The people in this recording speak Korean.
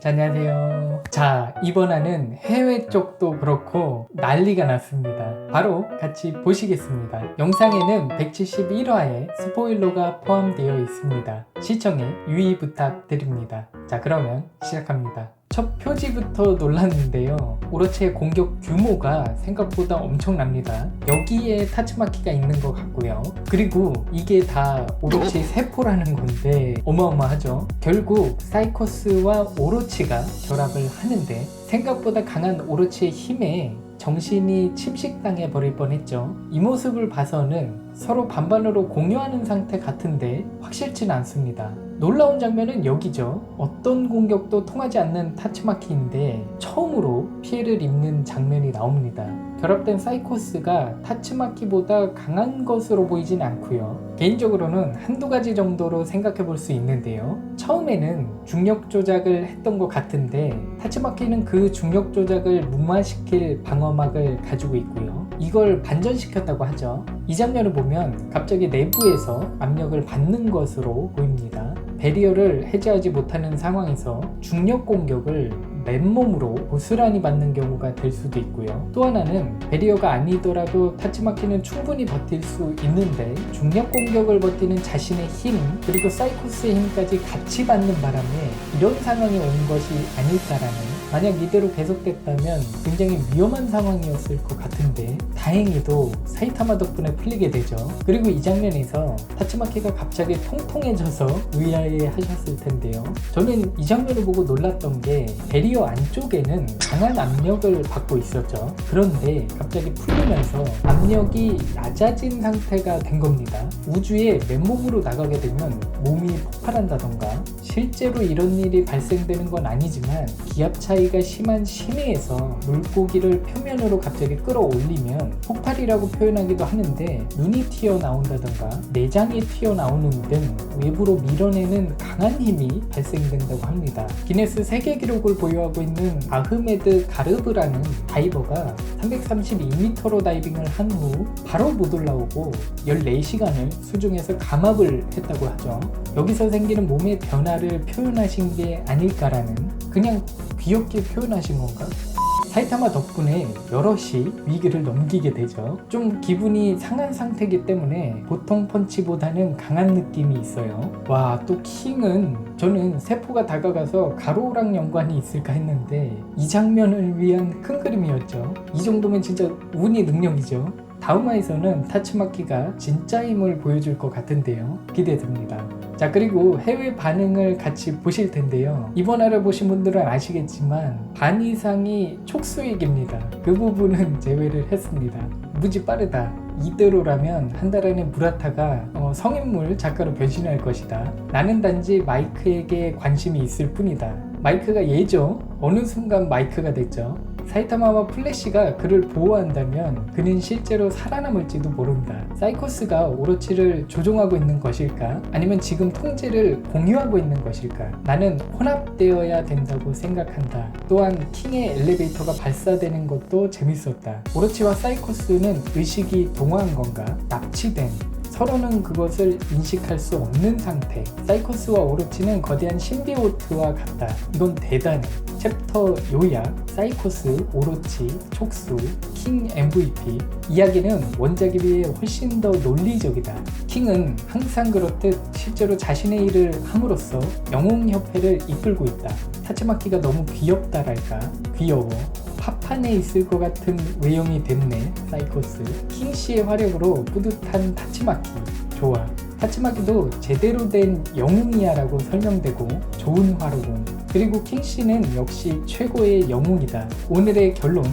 자, 안녕하세요. 자, 이번 화는 해외 쪽도 그렇고 난리가 났습니다. 바로 같이 보시겠습니다. 영상에는 171화에 스포일러가 포함되어 있습니다. 시청에 유의 부탁드립니다. 자, 그러면 시작합니다. 첫 표지부터 놀랐는데요. 오로치의 공격 규모가 생각보다 엄청납니다. 여기에 타츠마키가 있는 것 같고요. 그리고 이게 다 오로치의 세포라는 건데 어마어마하죠. 결국 사이코스와 오로치가 결합을 하는데 생각보다 강한 오로치의 힘에 정신이 침식당해 버릴 뻔했죠. 이 모습을 봐서는 서로 반반으로 공유하는 상태 같은데 확실치는 않습니다. 놀라운 장면은 여기죠. 어떤 공격도 통하지 않는 타츠마키인데 처음으로 피해를 입는 장면이 나옵니다. 결합된 사이코스가 타츠마키보다 강한 것으로 보이진 않고요. 개인적으로는 한두 가지 정도로 생각해 볼 수 있는데요. 처음에는 중력 조작을 했던 것 같은데 타츠마키는 그 중력 조작을 무마시킬 방어막을 가지고 있고요. 이걸 반전시켰다고 하죠. 이 장면을 보면 갑자기 내부에서 압력을 받는 것으로 보입니다. 배리어를 해제하지 못하는 상황에서 중력 공격을 맨몸으로 고스란히 받는 경우가 될 수도 있고요. 또 하나는 배리어가 아니더라도 타츠마키는 충분히 버틸 수 있는데 중력 공격을 버티는 자신의 힘 그리고 사이코스의 힘까지 같이 받는 바람에 이런 상황이 온 것이 아닐까라는, 만약 이대로 계속됐다면 굉장히 위험한 상황이었을 것 같은데 다행히도 사이타마 덕분에 풀리게 되죠. 그리고 이 장면에서 타츠마키가 갑자기 통통해져서 의아해 하셨을 텐데요. 저는 이 장면을 보고 놀랐던 게 배리어 안쪽에는 강한 압력을 받고 있었죠. 그런데 갑자기 풀리면서 압력이 낮아진 상태가 된 겁니다. 우주에 맨몸으로 나가게 되면 몸이 폭발한다던가, 실제로 이런 일이 발생되는 건 아니지만 기압 차이가 심한 심해에서 물고기를 표면으로 갑자기 끌어올리면 폭발이라고 표현하기도 하는데 눈이 튀어나온다던가 내장이 튀어나오는 등 외부로 밀어내는 강한 힘이 발생된다고 합니다. 기네스 세계 기록을 보유하고 있는 아흐메드 가르브라는 다이버가 332m로 다이빙을 한 후 바로 못 올라오고 14시간을 수중에서 감압을 했다고 하죠. 여기서 생기는 몸의 변화를 표현하신 게 아닐까라는, 그냥 귀엽게 표현하신 건가? 사이타마 덕분에 여럿이 위기를 넘기게 되죠. 좀 기분이 상한 상태이기 때문에 보통 펀치보다는 강한 느낌이 있어요. 와, 또 킹은 저는 세포가 다가가서 가로랑 연관이 있을까 했는데 이 장면을 위한 큰 그림이었죠. 이 정도면 진짜 운이 능력이죠. 다음 화에서는 타츠마키가 진짜 힘을 보여줄 것 같은데요. 기대됩니다. 자, 그리고 해외 반응을 같이 보실 텐데요. 이번 화를 보신 분들은 아시겠지만 반 이상이 촉수익입니다. 그 부분은 제외를 했습니다. 무지 빠르다. 이대로라면 한 달 안에 무라타가 성인물 작가로 변신할 것이다. 나는 단지 마이크에게 관심이 있을 뿐이다. 마이크가 얘죠. 어느 순간 마이크가 됐죠. 사이타마와 플래시가 그를 보호한다면 그는 실제로 살아남을지도 모른다. 사이코스가 오로치를 조종하고 있는 것일까? 아니면 지금 통제를 공유하고 있는 것일까? 나는 혼합되어야 된다고 생각한다. 또한 킹의 엘리베이터가 발사되는 것도 재밌었다. 오로치와 사이코스는 의식이 동화한 건가? 납치된, 서로는 그것을 인식할 수 없는 상태. 사이코스와 오로치는 거대한 신비오트와 같다. 이건 대단해. 챕터 요약, 사이코스, 오로치, 촉수, 킹 MVP. 이야기는 원작에 비해 훨씬 더 논리적이다. 킹은 항상 그렇듯 실제로 자신의 일을 함으로써 영웅협회를 이끌고 있다. 타츠마키가 너무 귀엽다랄까? 귀여워. 파판에 있을 것 같은 외형이 됐네. 사이코스. 킹씨의 화력으로 뿌듯한 타츠마키. 좋아. 타츠마키도 제대로 된 영웅이야 라고 설명되고 좋은 화로군. 그리고 킹씨는 역시 최고의 영웅이다. 오늘의 결론,